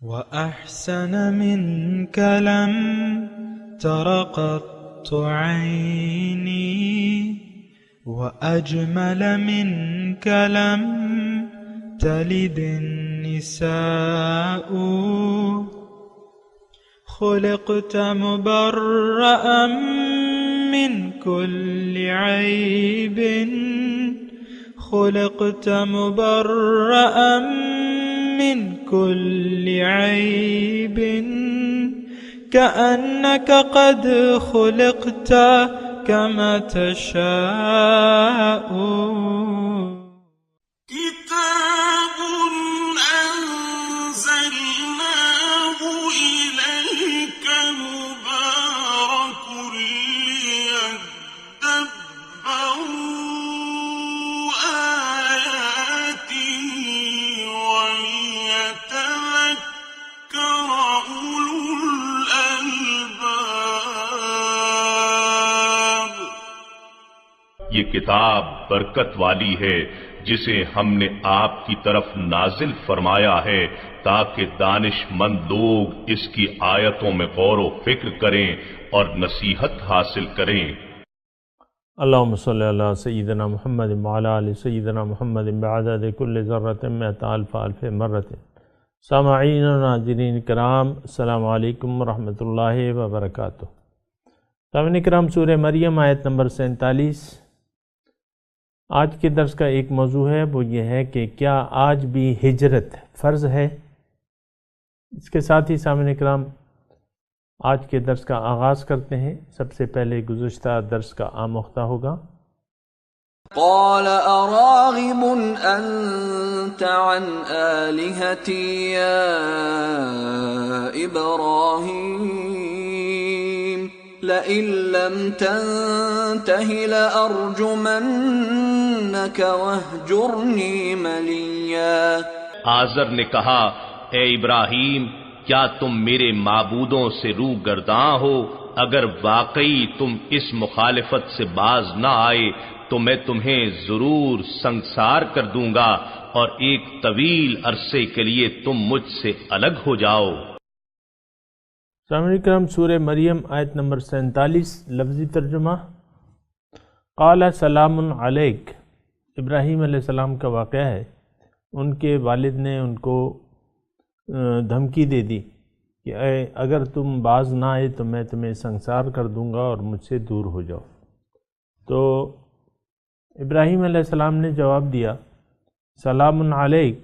وأحسن منك لم تر قط عيني وأجمل منك لم تلد النساء خلقت مبرأ من كل عيب خلقت مبرأ من كل عيب كأنك قد خلقت كما تشاء كتاب أنزلناه إليك مبارك ليدبروا آياته وليتذكر أولو الألباب. یہ کتاب برکت والی ہے جسے ہم نے آپ کی طرف نازل فرمایا ہے تاکہ دانش مند لوگ اس کی آیتوں میں غور و فکر کریں اور نصیحت حاصل کریں. اللہم صلی اللہ سیدنا محمد وعلی آل سیدنا محمد بعدد کل ذرۃ مئۃ الف الف مرۃ. سامعین و ناظرین کرام، السلام علیکم ورحمۃ اللہ وبرکاتہ. سامعین کرام، سورہ مریم آیت نمبر 47. آج کے درس کا ایک موضوع ہے، وہ یہ ہے کہ کیا آج بھی ہجرت فرض ہے؟ اس کے ساتھ ہی سامعین کرام آج کے درس کا آغاز کرتے ہیں. سب سے پہلے گزشتہ درس کا آموختہ ہوگا. قال أراغب أنت عن آلهتي يا إبراهيم لئن لم تنته لأرجمنك واهجرني مليا. آزر نے کہا، اے ابراہیم، کیا تم میرے معبودوں سے رو گرداں ہو؟ اگر واقعی تم اس مخالفت سے باز نہ آئے تو میں تمہیں ضرور سنگسار کر دوں گا اور ایک طویل عرصے کے لیے تم مجھ سے الگ ہو جاؤ. سامعین کرام، سورہ مریم آیت نمبر 47. لفظی ترجمہ: قال سلام علیک. ابراہیم علیہ السلام کا واقعہ ہے. ان کے والد نے ان کو دھمکی دے دی کہ اگر تم باز نہ آئے تو میں تمہیں سنگسار کر دوں گا اور مجھ سے دور ہو جاؤ. تو ابراہیم علیہ السلام نے جواب دیا، سلام علیک،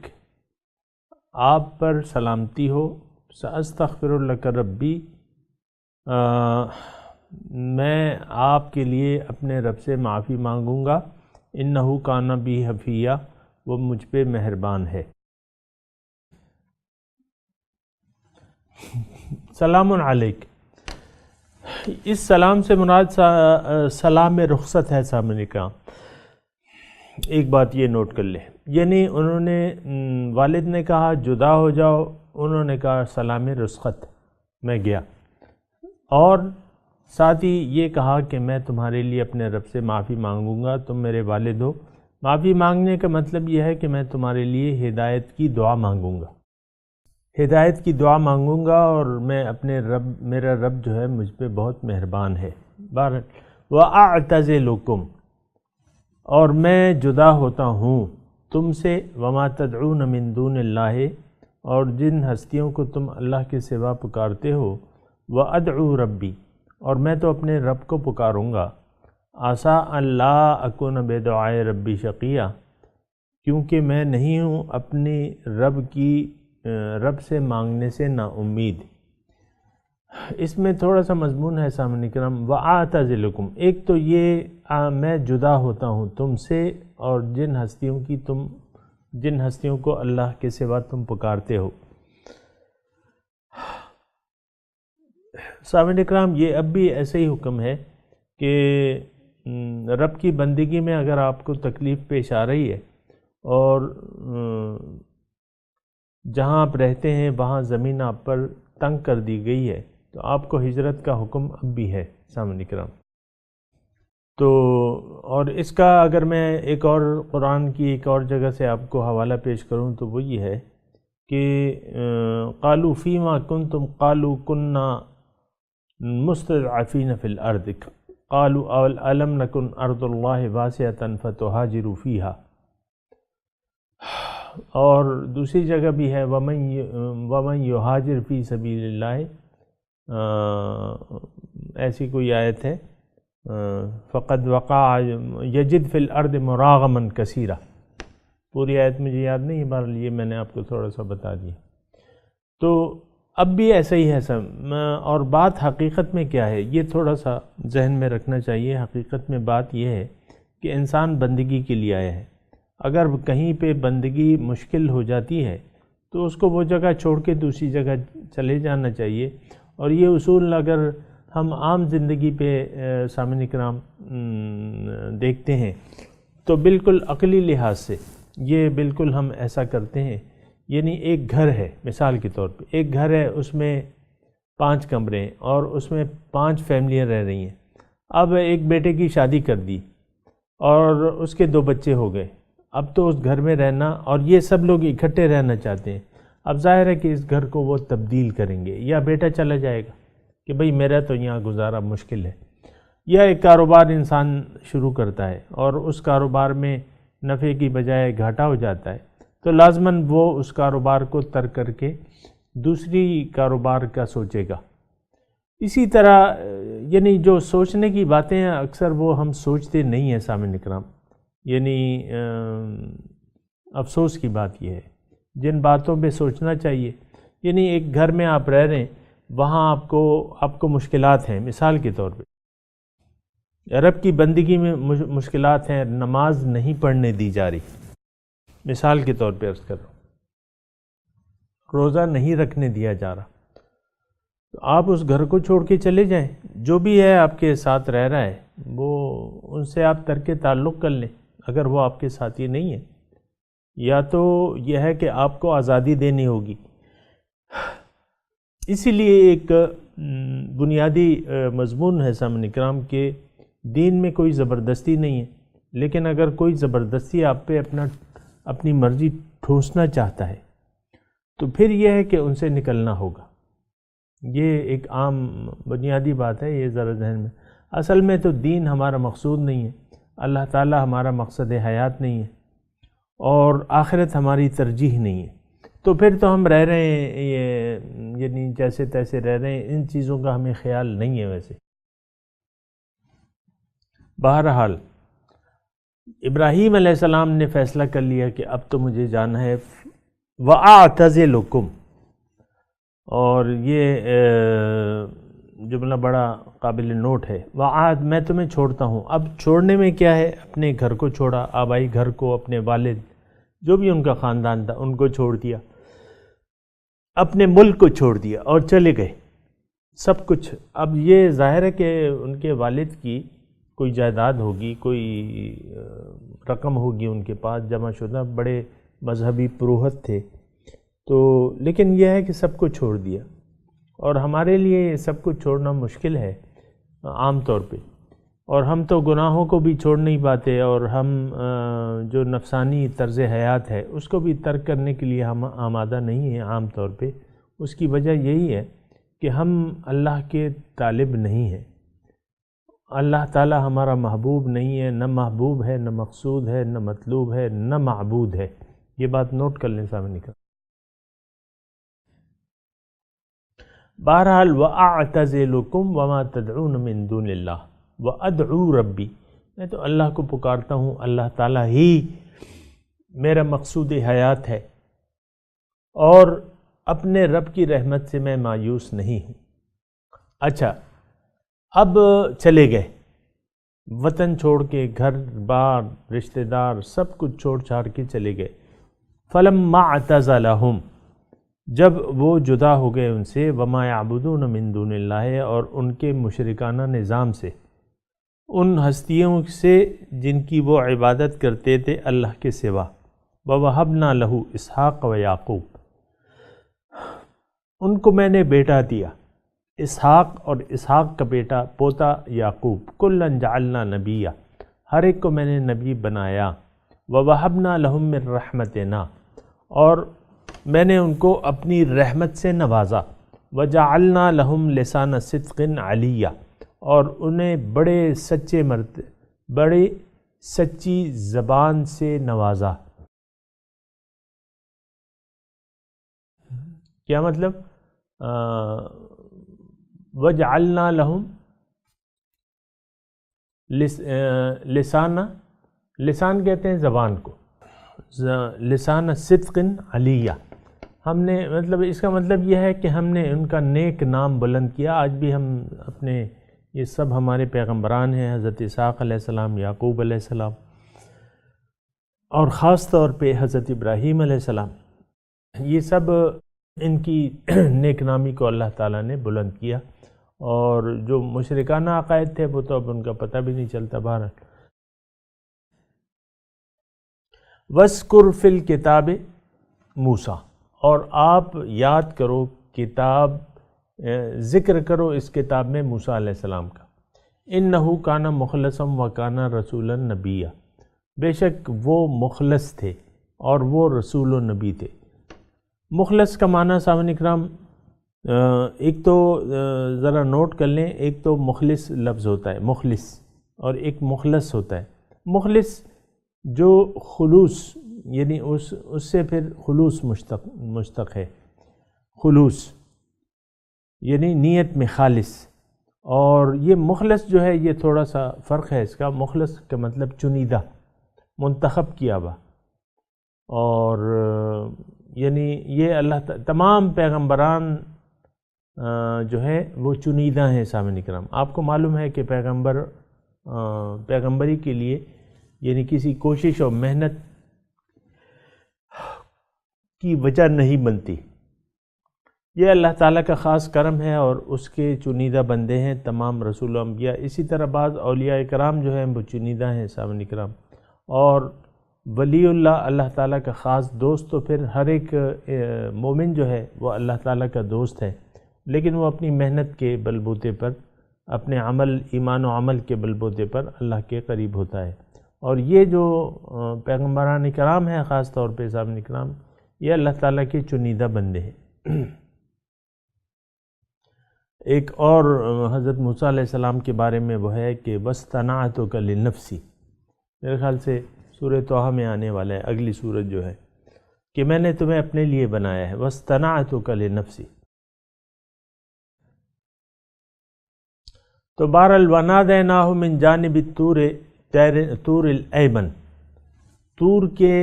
آپ پر سلامتی ہو، ساستغفر لک ربی، میں آپ کے لیے اپنے رب سے معافی مانگوں گا، انہ کان بی حفیہ، وہ مجھ پہ مہربان ہے. سلام علیک، اس سلام سے مراد سلام رخصت ہے. سامنے کا ایک بات یہ نوٹ کر لیں، یعنی انہوں نے والد نے کہا جدا ہو جاؤ، انہوں نے کہا سلام رخصت، میں گیا. اور ساتھ ہی یہ کہا کہ میں تمہارے لیے اپنے رب سے معافی مانگوں گا، تم میرے والد ہو. معافی مانگنے کا مطلب یہ ہے کہ میں تمہارے لیے ہدایت کی دعا مانگوں گا، ہدایت کی دعا مانگوں گا، اور میں اپنے رب، میرا رب جو ہے مجھ پہ بہت مہربان ہے. وَأَعْتَزِلُكُمْ، اور میں جدا ہوتا ہوں تم سے، وَمَا تَدْعُونَ مِن دُونِ اللَّهِ، اور جن ہستیوں کو تم اللہ کے سوا پکارتے ہو. وَأَدْعُو رَبِّي، اور میں تو اپنے رب کو پکاروں گا. عَسَىٰ أَن لَا أَكُونَ بِدُعَاءِ رَبِّي شَقِيًّا، کیونکہ میں نہیں ہوں اپنی رب سے مانگنے سے نا امید. اس میں تھوڑا سا مضمون ہے سامعین کرام. وَأَعْتَزِلُكُمْ، ایک تو یہ میں جدا ہوتا ہوں تم سے اور جن ہستیوں کو اللہ کے سوا تم پکارتے ہو. سامعین کرام، یہ اب بھی ایسے ہی حکم ہے کہ رب کی بندگی میں اگر آپ کو تکلیف پیش آ رہی ہے اور جہاں آپ رہتے ہیں وہاں زمین آپ پر تنگ کر دی گئی ہے تو آپ کو ہجرت کا حکم اب بھی ہے سامعین کرام. تو اور اس کا اگر میں ایک اور قرآن کی ایک اور جگہ سے آپ کو حوالہ پیش کروں تو وہ یہ ہے کہ قالوا فیما کنتم قالوا کنا مستضعفین فی الارض قالوا الم نکن ارض اللہ واسعۃ فتہاجروا فیہا، اور دوسری جگہ بھی ہے ومن یہاجر فی سبیل اللہ، ایسی کوئی آیت ہے فقد وقع یجد فی الارض مراغما کثیرا، پوری آیت مجھے یاد نہیں ہے، بہرحال یہ میں نے آپ کو تھوڑا سا بتا دیا۔ تو اب بھی ایسا ہی ہے سب، اور بات حقیقت میں کیا ہے یہ تھوڑا سا ذہن میں رکھنا چاہیے۔ حقیقت میں بات یہ ہے کہ انسان بندگی کے لیے آیا ہے، اگر کہیں پہ بندگی مشکل ہو جاتی ہے تو اس کو وہ جگہ چھوڑ کے دوسری جگہ چلے جانا چاہیے، اور یہ اصول اگر ہم عام زندگی پہ سامعین کرام دیکھتے ہیں تو بالکل عقلی لحاظ سے یہ بالکل ہم ایسا کرتے ہیں۔ یعنی ایک گھر ہے، مثال کے طور پہ ایک گھر ہے، اس میں 5 کمرے ہیں اور اس میں 5 فیملیاں رہ رہی ہیں۔ اب ایک بیٹے کی شادی کر دی اور اس کے 2 بچے ہو گئے، اب تو اس گھر میں رہنا، اور یہ سب لوگ اکٹھے رہنا چاہتے ہیں۔ اب ظاہر ہے کہ اس گھر کو وہ تبدیل کریں گے، یا بیٹا چلا جائے گا کہ بھئی میرا تو یہاں گزارا مشکل ہے، یا ایک کاروبار انسان شروع کرتا ہے اور اس کاروبار میں نفع کی بجائے گھاٹا ہو جاتا ہے، تو لازماً وہ اس کاروبار کو ترک کر کے دوسری کاروبار کا سوچے گا۔ اسی طرح یعنی جو سوچنے کی باتیں ہیں اکثر وہ ہم سوچتے نہیں ہیں سامعین کرام۔ یعنی افسوس کی بات یہ ہے، جن باتوں پہ سوچنا چاہیے، یعنی ایک گھر میں آپ رہ رہے ہیں، وہاں آپ کو مشکلات ہیں، مثال کے طور پہ رب کی بندگی میں مشکلات ہیں، نماز نہیں پڑھنے دی جا رہی، مثال کے طور پہ عرض کر رہا ہوں، روزہ نہیں رکھنے دیا جا رہا، تو آپ اس گھر کو چھوڑ کے چلے جائیں، جو بھی ہے آپ کے ساتھ رہ رہا ہے وہ ان سے آپ ترک تعلق کر لیں اگر وہ آپ کے ساتھی نہیں ہے، یا تو یہ ہے کہ آپ کو آزادی دینی ہوگی۔ اسی لیے ایک بنیادی مضمون ہے سامعین کرام کہ دین میں کوئی زبردستی نہیں ہے، لیکن اگر کوئی زبردستی آپ پہ اپنی مرضی ٹھوسنا چاہتا ہے تو پھر یہ ہے کہ ان سے نکلنا ہوگا۔ یہ ایک عام بنیادی بات ہے، یہ ذرا ذہن میں۔ اصل میں تو دین ہمارا مقصود نہیں ہے، اللہ تعالی ہمارا مقصد حیات نہیں ہے، اور آخرت ہماری ترجیح نہیں ہے، تو پھر تو ہم رہ رہے ہیں یعنی جیسے تیسے رہ رہے ہیں، ان چیزوں کا ہمیں خیال نہیں ہے ویسے۔ بہرحال ابراہیم علیہ السلام نے فیصلہ کر لیا کہ اب تو مجھے جانا ہے، وَأَعْتَزِلُكُمْ، اور یہ جملہ بڑا قابل نوٹ ہے، وعاد، میں تمہیں چھوڑتا ہوں۔ اب چھوڑنے میں کیا ہے، اپنے گھر کو چھوڑا، آبائی گھر کو، اپنے والد جو بھی ان کا خاندان تھا ان کو چھوڑ دیا، اپنے ملک کو چھوڑ دیا اور چلے گئے سب کچھ۔ اب یہ ظاہر ہے کہ ان کے والد کی کوئی جائیداد ہوگی، کوئی رقم ہوگی ان کے پاس جمع شدہ، بڑے مذہبی پروہت تھے، تو لیکن یہ ہے کہ سب کو چھوڑ دیا، اور ہمارے لیے یہ سب کچھ چھوڑنا مشکل ہے عام طور پہ، اور ہم تو گناہوں کو بھی چھوڑ نہیں پاتے، اور ہم جو نفسانی طرز حیات ہے اس کو بھی ترک کرنے کے لیے ہم آمادہ نہیں ہیں عام طور پہ۔ اس کی وجہ یہی ہے کہ ہم اللہ کے طالب نہیں ہیں، اللہ تعالی ہمارا محبوب نہیں ہے، نہ محبوب ہے، نہ مقصود ہے، نہ مطلوب ہے، نہ معبود ہے۔ یہ بات نوٹ کر لیں سامنے کا۔ بہرحال وَأَعْتَزِلُكُمْ وَمَا تَدْعُونَ مِن دُونِ اللَّهِ وَأَدْعُو رَبِّي، میں تو اللہ کو پکارتا ہوں، اللہ تعالیٰ ہی میرا مقصود حیات ہے، اور اپنے رب کی رحمت سے میں مایوس نہیں ہوں۔ اچھا، اب چلے گئے وطن چھوڑ کے، گھر بار رشتہ دار سب کچھ چھوڑ چھاڑ کے چلے گئے۔ فَلَمَّا اعْتَزَلَهُمْ، جب وہ جدا ہو گئے ان سے، وَمَا يَعْبُدُونَ مِن دُونِ اللَّهِ، اور ان کے مشرکانہ نظام سے، ان ہستیوں سے جن کی وہ عبادت کرتے تھے اللہ کے سوا، وَوَهَبْنَا لَهُ اسحاق وَيَعْقُوب، ان کو میں نے بیٹا دیا، اسحاق اور اسحاق کا بیٹا پوتا یعقوب، کُلًّا جَعَلْنَا نَبِيًّا، ہر ایک کو میں نے نبی بنایا، وَوَهَبْنَا لَهُم مِّن رَحْمَتِنَا، اور میں نے ان کو اپنی رحمت سے نوازا، وجعلنا لہم لسان صدق علیہ، اور انہیں بڑے سچی زبان سے نوازا۔ کیا مطلب؟ وجعلنا لہم لسان کہتے ہیں زبان کو، لسان صدق علیہ، ہم نے مطلب اس کا مطلب یہ ہے کہ ہم نے ان کا نیک نام بلند کیا۔ آج بھی ہم اپنے یہ سب ہمارے پیغمبران ہیں، حضرت اسحاق علیہ السلام، یعقوب علیہ السلام، اور خاص طور پہ حضرت ابراہیم علیہ السلام، یہ سب ان کی نیک نامی کو اللہ تعالیٰ نے بلند کیا، اور جو مشرکانہ عقائد تھے وہ تو اب ان کا پتہ بھی نہیں چلتا۔ بہرحال وَاذْكُرْ فِي الْكِتَابِ موسیٰ، اور آپ یاد کرو کتاب، ذکر کرو اس کتاب میں موسیٰ علیہ السلام کا، اِنَّهُ كَانَ مُخْلَصًا وَكَانَ رَسُولًا نَبِيًّا، بے شک وہ مخلص تھے اور وہ رسول و نبی تھے۔ مخلص کا معنی سامعین اکرام ایک تو ذرا نوٹ کر لیں، ایک تو مخلص لفظ ہوتا ہے مخلص، اور ایک مخلص ہوتا ہے۔ مخلص جو خلوص، یعنی اس سے پھر خلوص مشتق ہے، خلوص یعنی نیت میں خالص، اور یہ مخلص جو ہے یہ تھوڑا سا فرق ہے اس کا۔ مخلص کا مطلب چنیدہ، منتخب کیا ہوا، اور یعنی یہ اللہ تمام پیغمبران جو ہے وہ چنیدہ ہیں سامعین اکرام۔ آپ کو معلوم ہے کہ پیغمبری کے لیے یعنی کسی کوشش اور محنت کی وجہ نہیں بنتی، یہ اللہ تعالیٰ کا خاص کرم ہے، اور اس کے چنیدہ بندے ہیں تمام رسول و انبیاء۔ اسی طرح بعض اولیاء کرام جو ہیں وہ چنیدہ ہیں سامعین کرام، اور ولی اللہ اللہ تعالیٰ کا خاص دوست، تو پھر ہر ایک مومن جو ہے وہ اللہ تعالیٰ کا دوست ہے، لیکن وہ اپنی محنت کے بلبوتے پر، اپنے عمل، ایمان و عمل کے بلبوتے پر اللہ کے قریب ہوتا ہے۔ اور یہ جو پیغمبران کرام ہیں خاص طور پہ سامعین کرام، یہ اللہ تعالیٰ کے چنیدہ بندے ہیں۔ ایک اور حضرت موسیٰ علیہ السلام کے بارے میں وہ ہے کہ وَاصْطَنَعْتُكَ لِنَفْسِي، میرے خیال سے سورہ طٰہٰ میں آنے والا ہے، اگلی سورت جو ہے، کہ میں نے تمہیں اپنے لیے بنایا ہے، وَاصْطَنَعْتُكَ لِنَفْسِي۔ تو بہرحال وَنَادَيْنَاهُ مِنْ جَانِبِ طور الایمن، طور کے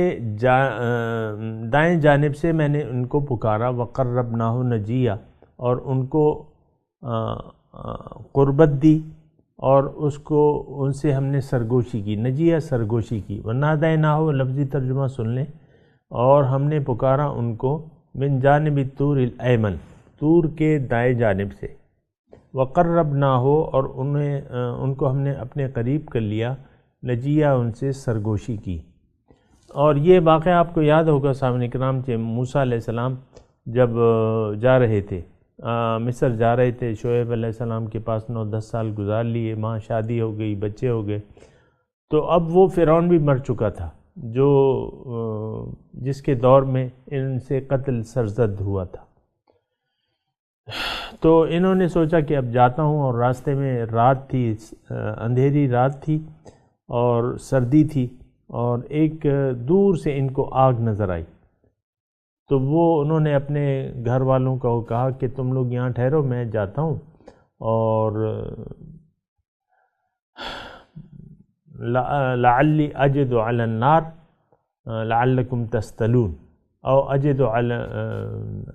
دائیں جانب سے میں نے ان کو پکارا، وَقَرَّبْنَاهُ نَجِيًّا، اور ان کو قربت دی، اور اس کو ان سے ہم نے سرگوشی کی، نجیہ سرگوشی کی۔ وَنَادَيْنَاهُ لفظی ترجمہ سن لیں، اور ہم نے پکارا ان کو من جانب طور الایمن، طور کے دائیں جانب سے، وَقَرَّبْنَاهُ، اور ان کو ہم نے اپنے قریب کر لیا، نجیہ ان سے سرگوشی کی۔ اور یہ واقعہ آپ کو یاد ہوگا سامعین اکرام کہ موسیٰ علیہ السلام جب جا رہے تھے مصر جا رہے تھے، شعیب علیہ السلام کے پاس 9-10 سال گزار لیے، وہاں شادی ہو گئی، بچے ہو گئے، تو اب وہ فرعون بھی مر چکا تھا، جس کے دور میں ان سے قتل سرزد ہوا تھا۔ تو انہوں نے سوچا کہ اب جاتا ہوں، اور راستے میں رات تھی، اندھیری رات تھی اور سردی تھی، اور ایک دور سے ان کو آگ نظر آئی، تو انہوں نے اپنے گھر والوں کو کہا کہ تم لوگ یہاں ٹھہرو، میں جاتا ہوں، اور لعلی اجد علی النار لعلکم تستلون، او اجد علی،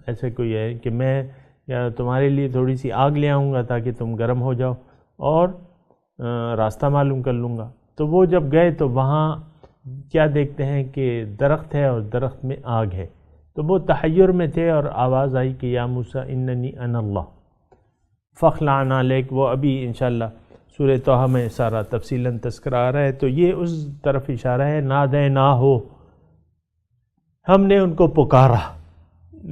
ایسے کوئی ہے کہ میں یا تمہارے لیے تھوڑی سی آگ لے آؤں گا تاکہ تم گرم ہو جاؤ، اور راستہ معلوم کر لوں گا۔ تو وہ جب گئے تو وہاں کیا دیکھتے ہیں کہ درخت ہے، اور درخت میں آگ ہے، تو وہ تحیر میں تھے، اور آواز آئی کہ یا موسیٰ اننی انا اللہ فاخلع علیک۔ وہ ابھی انشاءاللہ سورہ طٰہٰ میں سارا تفصیلاً تذکرہ آ رہا ہے، تو یہ اس طرف اشارہ ہے، نادیناہو، ہم نے ان کو پکارا،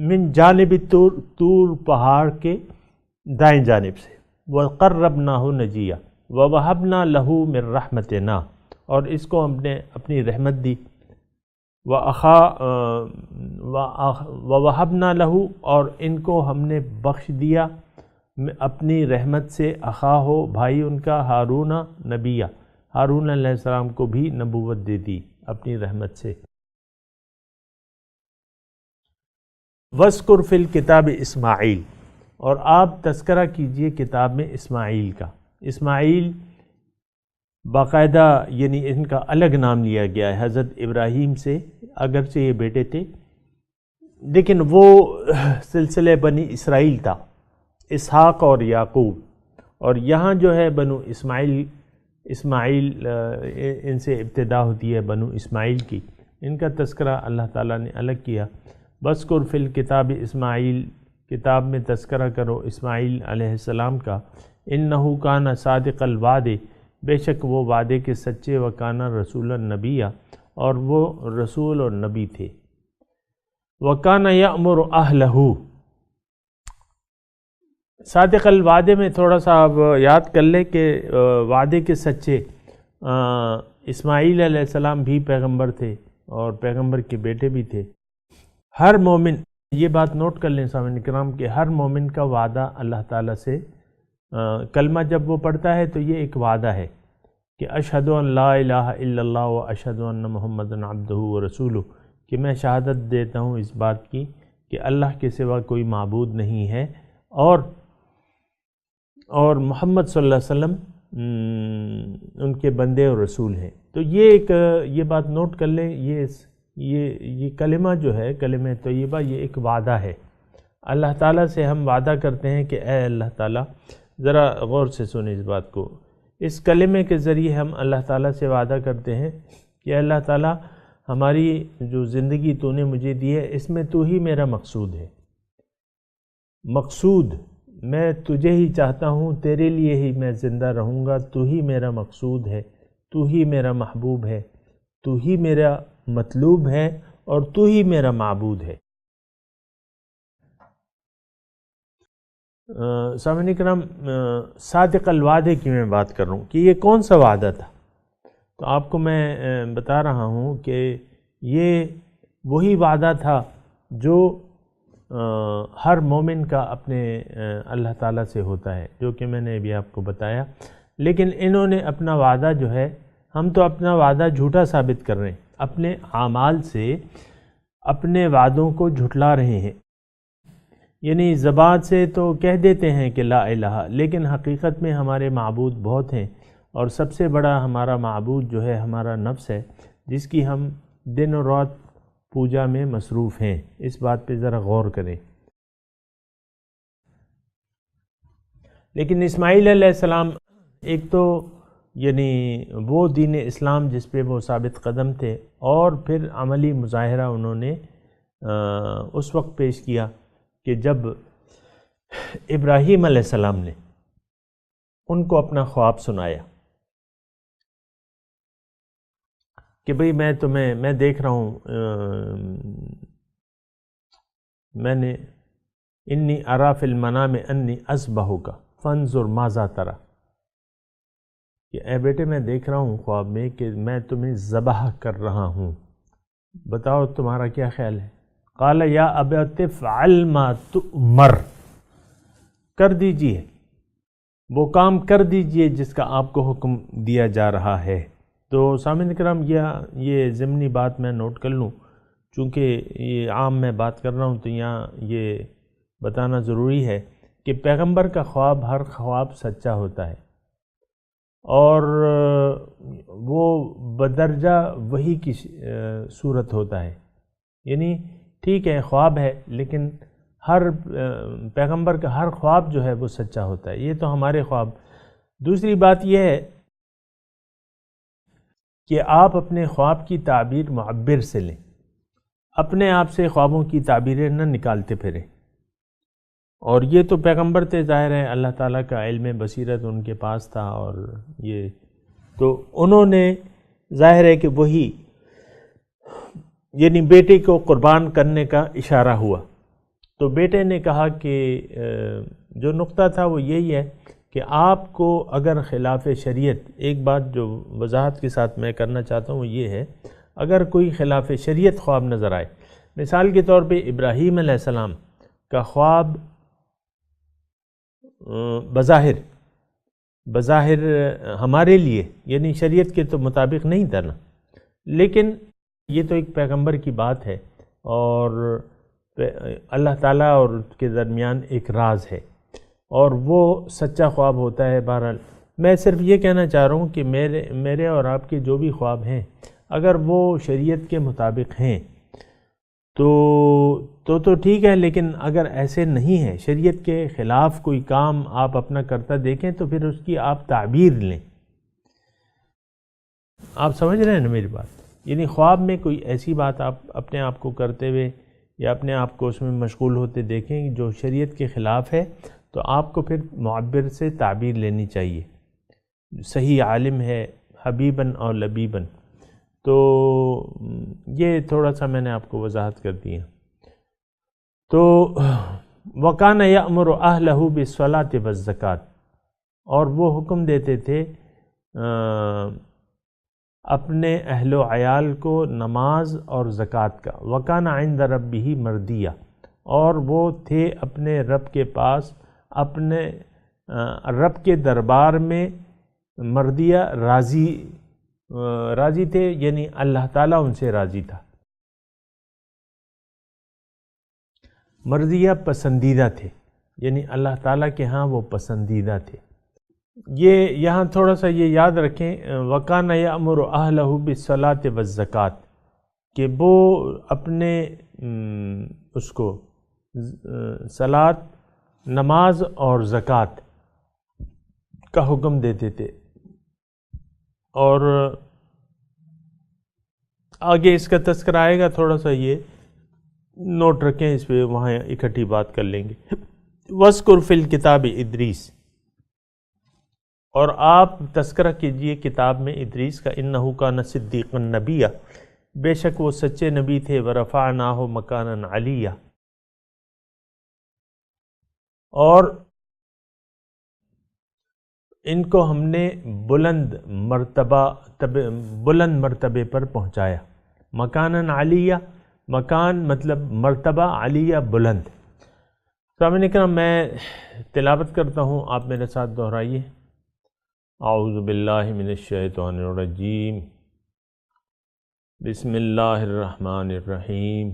من جانب طور پہاڑ کے دائیں جانب سے، وقربناہ نجیہ، ووہبنا لہ من رحمتنا، اور اس کو ہم نے اپنی رحمت دی، وَوَهَبْنَا لَهُ، اور ان کو ہم نے بخش دیا اپنی رحمت سے، اخاہو بھائی ان کا، ہارون نبیہ، ہارون علیہ السلام کو بھی نبوت دے دی اپنی رحمت سے۔ وَاذْكُرْ فِي الْكِتَابِ اسماعیل، اور آپ تذکرہ کیجئے کتاب میں اسماعیل کا۔ اسماعیل باقاعدہ یعنی ان کا الگ نام لیا گیا ہے حضرت ابراہیم سے، اگرچہ یہ بیٹے تھے لیکن وہ سلسلے بنی اسرائیل تھا، اسحاق اور یعقوب، اور یہاں جو ہے بنو اسماعیل ان سے ابتدا ہوتی ہے، بنو اسماعیل کی، ان کا تذکرہ اللہ تعالیٰ نے الگ کیا۔ وَاذْكُرْ فِي الْكِتَابِ اسماعیل، کتاب میں تذکرہ کرو اسماعیل علیہ السلام کا، اِنَّهُ كَانَ صَادِقَ الْوَعْدِ، بے شک وہ وعدے کے سچے، وَكَانَ رَسُولًا نَبِيًّا، اور وہ رسول اور نبی تھے۔ وَكَانَ يَأْمُرُ أَهْلَهُ، صادق الوعدے میں تھوڑا سا آپ یاد کر لیں کہ وعدے کے سچے، اسماعیل علیہ السلام بھی پیغمبر تھے اور پیغمبر کے بیٹے بھی تھے۔ ہر مومن، یہ بات نوٹ کر لیں سامعین کرام کہ ہر مومن کا وعدہ اللہ تعالیٰ سے، کلمہ جب وہ پڑھتا ہے تو یہ ایک وعدہ ہے کہ اشہد ان لا الہ الا اللہ و اشہد ان محمد عبدہ و رسولہ، کہ میں شہادت دیتا ہوں اس بات کی کہ اللہ کے سوا کوئی معبود نہیں ہے اور محمد صلی اللہ علیہ وسلم ان کے بندے اور رسول ہیں۔ تو یہ بات نوٹ کر لیں، یہ کلمہ جو ہے، کلمہ طیبہ، یہ ایک وعدہ ہے۔ اللہ تعالیٰ سے ہم وعدہ کرتے ہیں کہ اے اللہ تعالیٰ، ذرا غور سے سنیں اس بات کو، اس کلمے کے ذریعے ہم اللہ تعالیٰ سے وعدہ کرتے ہیں کہ اللہ تعالیٰ ہماری جو زندگی تو نے مجھے دی ہے اس میں تو ہی میرا مقصود ہے، مقصود میں تجھے ہی چاہتا ہوں، تیرے لیے ہی میں زندہ رہوں گا، تو ہی میرا مقصود ہے، تو ہی میرا محبوب ہے، تو ہی میرا مطلوب ہے اور تو ہی میرا معبود ہے۔ سامعین کرام، صادق الوعدے کی میں بات کر رہا ہوں کہ یہ کون سا وعدہ تھا، تو آپ کو میں بتا رہا ہوں کہ یہ وہی وعدہ تھا جو ہر مومن کا اپنے اللہ تعالیٰ سے ہوتا ہے، جو کہ میں نے ابھی آپ کو بتایا۔ لیکن انہوں نے اپنا وعدہ جو ہے، ہم تو اپنا وعدہ جھوٹا ثابت کر رہے ہیں، اپنے اعمال سے اپنے وعدوں کو جھٹلا رہے ہیں، یعنی زبان سے تو کہہ دیتے ہیں کہ لا الہ، لیکن حقیقت میں ہمارے معبود بہت ہیں، اور سب سے بڑا ہمارا معبود جو ہے ہمارا نفس ہے، جس کی ہم دن اور رات پوجا میں مصروف ہیں۔ اس بات پہ ذرا غور کریں۔ لیکن اسماعیل علیہ السلام ایک تو یعنی وہ دین اسلام جس پہ وہ ثابت قدم تھے، اور پھر عملی مظاہرہ انہوں نے اس وقت پیش کیا کہ جب ابراہیم علیہ السلام نے ان کو اپنا خواب سنایا کہ بھئی میں دیکھ رہا ہوں، میں نے انی ارا فی المنام انی اذبحک فانظر ماذا تری، کہ اے بیٹے میں دیکھ رہا ہوں خواب میں کہ میں تمہیں ذبح کر رہا ہوں، بتاؤ تمہارا کیا خیال ہے؟ قال یا ابت افعل ما تؤمر، کر دیجئے وہ کام کر دیجئے جس کا آپ کو حکم دیا جا رہا ہے۔ تو سامعین کرام، یہ ضمنی بات میں نوٹ کر لوں، چونکہ یہ عام میں بات کر رہا ہوں تو یہاں یہ بتانا ضروری ہے کہ پیغمبر کا خواب، ہر خواب سچا ہوتا ہے، اور وہ بدرجہ وحی کی صورت ہوتا ہے، یعنی ٹھیک ہے خواب ہے لیکن ہر پیغمبر کا ہر خواب جو ہے وہ سچا ہوتا ہے، یہ تو ہمارے خواب۔ دوسری بات یہ ہے کہ آپ اپنے خواب کی تعبیر معبر سے لیں، اپنے آپ سے خوابوں کی تعبیریں نہ نکالتے پھریں، اور یہ تو پیغمبر تھے، ظاہر ہے اللہ تعالیٰ کا علم بصیرت ان کے پاس تھا، اور یہ تو انہوں نے ظاہر ہے کہ وہی یعنی بیٹے کو قربان کرنے کا اشارہ ہوا، تو بیٹے نے کہا کہ جو نقطہ تھا وہ یہی ہے کہ آپ کو اگر خلاف شریعت، ایک بات جو وضاحت کے ساتھ میں کرنا چاہتا ہوں یہ ہے، اگر کوئی خلاف شریعت خواب نظر آئے، مثال کے طور پہ ابراہیم علیہ السلام کا خواب بظاہر ہمارے لیے یعنی شریعت کے تو مطابق نہیں تھا نا، لیکن یہ تو ایک پیغمبر کی بات ہے اور اللہ تعالیٰ اور اس کے درمیان ایک راز ہے اور وہ سچا خواب ہوتا ہے۔ بہرحال میں صرف یہ کہنا چاہ رہا ہوں کہ میرے اور آپ کے جو بھی خواب ہیں اگر وہ شریعت کے مطابق ہیں تو ٹھیک ہے، لیکن اگر ایسے نہیں ہے، شریعت کے خلاف کوئی کام آپ اپنا کرتا دیکھیں تو پھر اس کی آپ تعبیر لیں۔ آپ سمجھ رہے ہیں نا میری بات؟ یعنی خواب میں کوئی ایسی بات آپ اپنے آپ کو کرتے ہوئے یا اپنے آپ کو اس میں مشغول ہوتے دیکھیں جو شریعت کے خلاف ہے تو آپ کو پھر معبر سے تعبیر لینی چاہیے۔ صحیح عالم ہے حبیباً اور لبیباً، تو یہ تھوڑا سا میں نے آپ کو وضاحت کر دی ہے۔ تو وَكَانَ يَأْمُرُ أَهْلَهُ بِالصَّلَاةِ وَالزَّكَاةِ، اور وہ حکم دیتے تھے اپنے اہل و عیال کو نماز اور زکوٰۃ کا۔ وَكَانَ عِنْدَ رَبِّهِ مَرْضِيًّا، اور وہ تھے اپنے رب کے پاس، اپنے رب کے دربار میں مردیہ راضی تھے، یعنی اللہ تعالیٰ ان سے راضی تھا۔ مرضیہ پسندیدہ تھے، یعنی اللہ تعالیٰ کے ہاں وہ پسندیدہ تھے۔ یہ یہاں تھوڑا سا یہ یاد رکھیں وَكَانَ يَأْمُرُ أَهْلَهُ بِالصَّلَاةِ وَالزَّكَاةِ، کہ وہ اپنے اس کو صلاۃ، نماز اور زکوٰۃ کا حکم دیتے تھے۔ اور آگے اس کا تذکرہ آئے گا، تھوڑا سا یہ نوٹ رکھیں، اس پہ وہاں اکٹھی بات کر لیں گے۔ وَاذْكُرْ فِي الْكِتَابِ ادریس، اور آپ تذکرہ کیجئے کتاب میں ادریس کا، اِنَّهُ كَانَ صِدِّيقًا نَبِيًّا، بے شک وہ سچے نبی تھے، وَرَفَعْنَاهُ مَكَانًا عَلِيًّا، اور ان کو ہم نے بلند مرتبے پر پہنچایا۔ مکاناً علیہ، مکان مطلب مرتبہ، علیہ بلند۔ سامعین کرام میں تلاوت کرتا ہوں، آپ میرے ساتھ دہرائیے۔ اعوذ باللہ من الشیطان الرجیم، بسم اللہ الرحمن الرحیم۔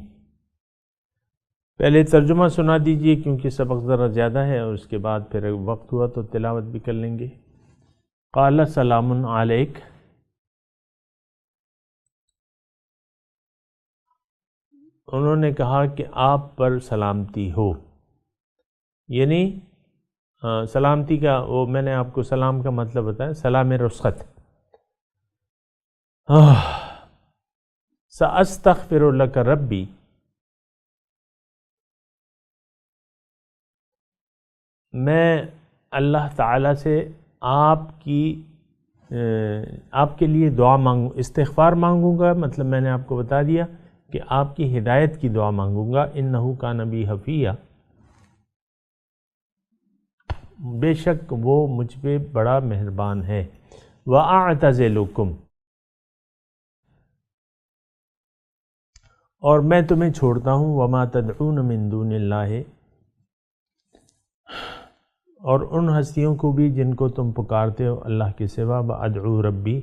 پہلے ترجمہ سنا دیجئے کیونکہ سبق ذرا زیادہ ہے، اور اس کے بعد پھر وقت ہوا تو تلاوت بھی کر لیں گے۔ قال سلام علیک، انہوں نے کہا کہ آپ پر سلامتی ہو، یعنی سلامتی کا وہ میں نے آپ کو سلام کا مطلب بتایا، سلام رسخت۔ سأستغفر لک ربی، میں اللہ تعالیٰ سے آپ کے لیے دعا مانگوں، استغفار مانگوں گا، مطلب میں نے آپ کو بتا دیا کہ آپ کی ہدایت کی دعا مانگوں گا۔ انہ کان بی حفیہ، بے شک وہ مجھ پہ بڑا مہربان ہے۔ وَأَعْتَزِلُكُمْ، اور میں تمہیں چھوڑتا ہوں، وَمَا تَدْعُونَ مِن دُونِ اللَّهِ، اور ان ہستیوں کو بھی جن کو تم پکارتے ہو اللہ کے سوا، وَأَدْعُو ربی،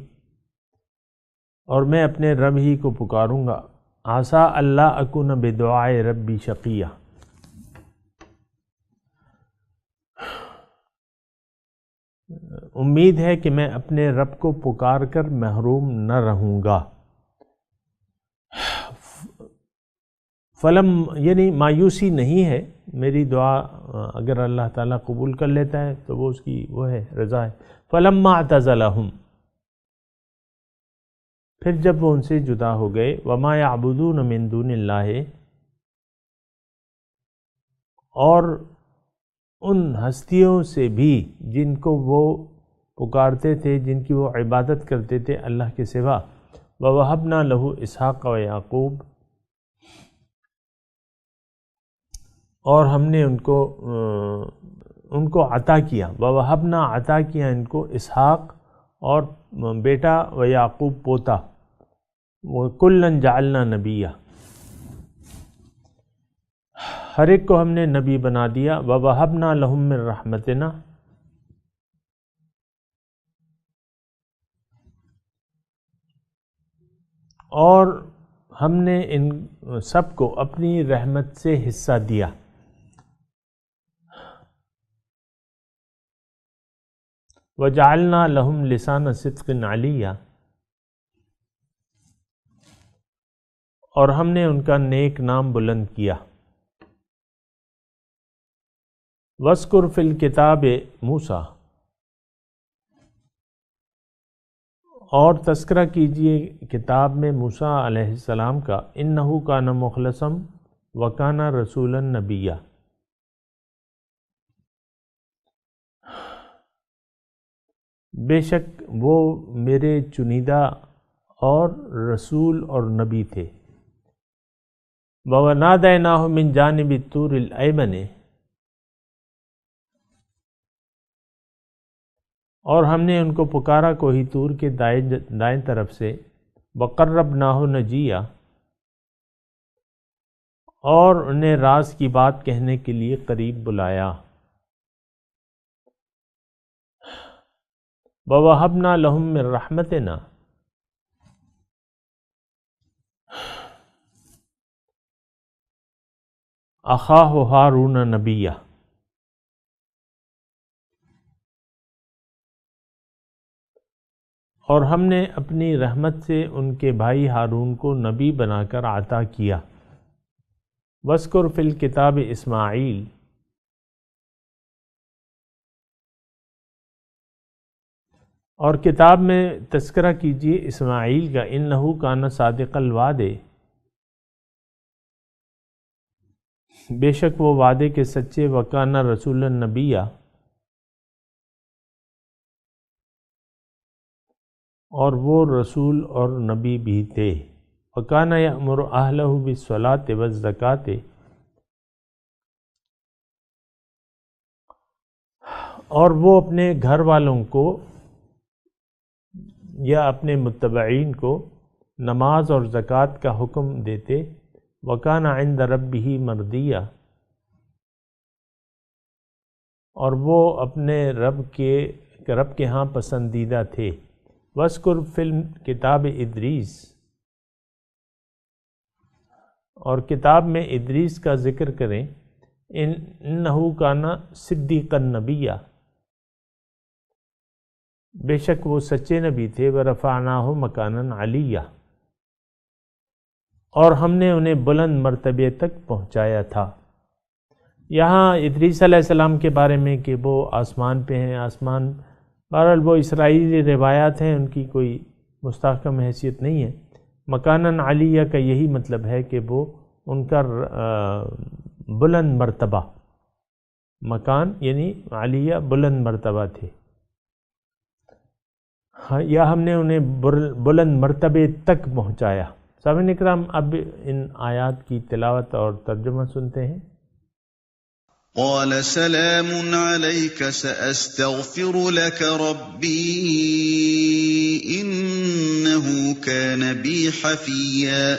اور میں اپنے رب ہی کو پکاروں گا۔ عَسَىٰ أَلَّا أَكُونَ بِدُعَاءِ ربی شقیہ، امید ہے کہ میں اپنے رب کو پکار کر محروم نہ رہوں گا۔ فلم یعنی مایوسی نہیں ہے، میری دعا اگر اللہ تعالیٰ قبول کر لیتا ہے تو وہ اس کی وہ ہے رضا ہے۔ فلما اعتزلہم، پھر جب وہ ان سے جدا ہو گئے، وما یعبدون من دون اللہ، اور ان ہستیوں سے بھی جن کو وہ پکارتے تھے، جن کی وہ عبادت کرتے تھے اللہ کے سوا، ووہبنا لہ اسحاق و یعقوب، اور ہم نے ان کو عطا کیا، ووہبنا عطا کیا ان کو اسحاق اور بیٹا، و یعقوب پوتا، وَكُلًّا جَعَلْنَا نَبِيًّا، ہر ایک کو ہم نے نبی بنا دیا. وَوَهَبْنَا لَهُم مِّن رَحْمَتِنَا، اور ہم نے ان سب کو اپنی رحمت سے حصہ دیا. وَجَعَلْنَا لَهُمْ لِسَانَ صِدْقٍ عَلِيًّا، اور ہم نے ان کا نیک نام بلند کیا. وَاذْكُرْ فِي الْكِتَابِ موسیٰ، اور تذکرہ کیجئے کتاب میں موسیٰ علیہ السلام کا. اِنَّهُ كَانَ مُخْلَصًا وَكَانَ رَسُولًا نَبِيًّا، بے شک وہ میرے چنیدہ اور رسول اور نبی تھے. وَنَادَيْنَاهُ مِنْ جَانِبِ الطُّورِ الْأَيْمَنِ، اور ہم نے ان کو پکارا کوہ طور کے دائیں طرف سے. وَقَرَّبْنَاهُ نَجِيًّا، اور انہیں راز کی بات کہنے کے لیے قریب بلایا. وَوَهَبْنَا لَهُم مِّن رَحْمَتِنَا، أَخَاهُ هَارُونَ نَبِيًّا، اور ہم نے اپنی رحمت سے ان کے بھائی ہارون کو نبی بنا کر عطا کیا. وَاذْكُرْ فِي الْكِتَابِ اسماعیل، اور کتاب میں تذکرہ کیجئے اسماعیل کا. اِنَّهُ كَانَ صَادِقَ الْوَعْدِ، بے شک وہ وعدے کے سچے. وَكَانَ رَسُولًا نَبِيًّا، اور وہ رسول اور نبی بھی تھے. وَكَانَ يَأْمُرُ أَهْلَهُ بِالصَّلَاةِ وَالزَّكَاةِ، اور وہ اپنے گھر والوں کو یا اپنے متبعین کو نماز اور زکوٰۃ کا حکم دیتے. وَكَانَ عِندَ رَبِّهِ مَرْضِيًّا، اور وہ اپنے رب کے ہاں پسندیدہ تھے. وَاذْكُرْ فِي الْكِتَابِ ادریس، اور کتاب میں ادریس کا ذکر کریں. اِنَّهُ كَانَ صِدِّيقًا نَبِيًّا، بے شک وہ سچے نبی تھے. وَرَفَعْنَاهُ مَكَانًا عَلِيًّا، اور ہم نے انہیں بلند مرتبے تک پہنچایا تھا. یہاں ادریس علیہ السلام کے بارے میں کہ وہ آسمان پہ ہیں. آسمان بہرحال وہ اسرائیلی روایات ہیں، ان کی کوئی مستحکم حیثیت نہیں ہے. مکاناً علیہ کا یہی مطلب ہے کہ وہ ان کا بلند مرتبہ، مکان یعنی علیہ بلند مرتبہ تھے. یا ہم نے انہیں بلند مرتبے تک پہنچایا. سامعین اکرام، اب ان آیات کی تلاوت اور ترجمہ سنتے ہیں. قال سلام عليك سأستغفر لك ربي إنه كان بي حفيا.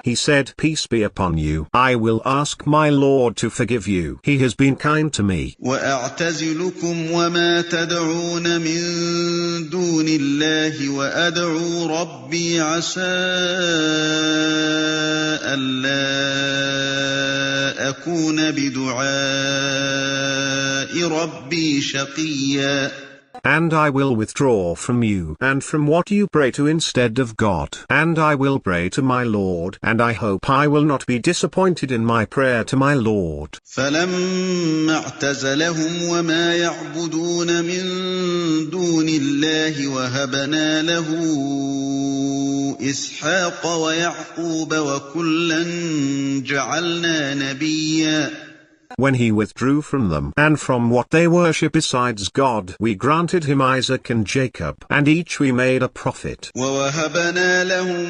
He said, peace be upon you. I will ask my Lord to forgive you. He has been kind to me. وأعتزلكم وما تدعون من دون الله وأدعو ربي عسى ألا أكون بدعاء ربي شقيا. And I will withdraw from you and from what you pray to instead of God. And I will pray to my Lord, and I hope I will not be disappointed in my prayer to my Lord. فَلَمَّا اعْتَزَلَهُمْ وَمَا يَعْبُدُونَ مِن دُونِ اللَّهِ وَهَبْنَا لَهُ إِسْحَاقَ وَيَعْقُوبَ وَكُلًّا جَعَلْنَا نَبِيًّا. When he withdrew from them and from what they worship besides God, we granted him Isaac and Jacob, and each we made a prophet. وَوَهَبْنَا لَهُم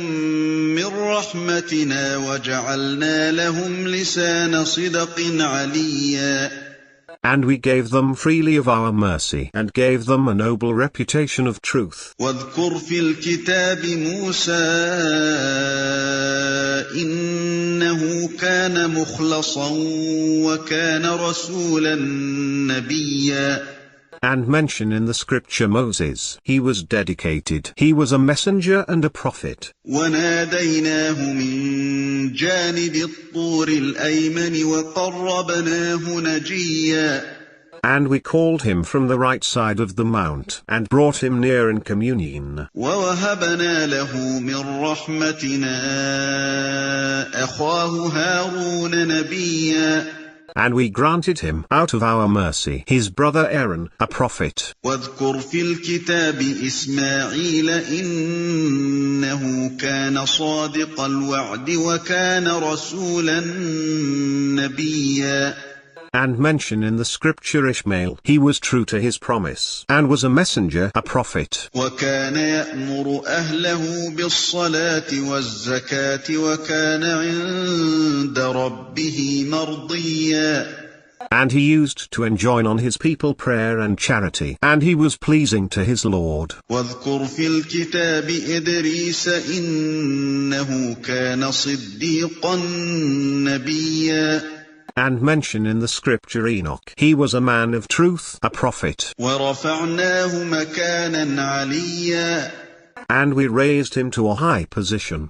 مِّن رَّحْمَتِنَا وَجَعَلْنَا لَهُمْ لِسَانَ صِدْقٍ عَلِيًّا. And we gave them freely of our mercy and gave them a noble reputation of truth. واذكر في الكتاب موسى إنه كان مخلصا وكان رسولا نبيا. And mention in the scripture Moses, he was dedicated, he was a messenger and a prophet. وناديناه من جانب الطور الأيمن وقربناه نجيا. And we called him from the right side of the mount, and brought him near in communion. ووهبنا له من رحمتنا أخاه هارون نبيا. And we granted him, out of our mercy, his brother Aaron, a prophet. واذكر في الكتاب إسماعيل إنه كان صادق الوعد وكان رسولا نبيا. And mention in the scripture Ishmael, he was true to his promise, and was a messenger, a prophet. وكان يأمر أهله بالصلاة والزكاة وكان عند ربه مرضيا. And he used to enjoin on his people prayer and charity, and he was pleasing to his Lord. واذكر في الكتاب إدريس إنه كان صديقا نبيا. And mention in the scripture Enoch, he was a man of truth, a prophet. ورفعناه مكانا عليا. And we raised him to a high position.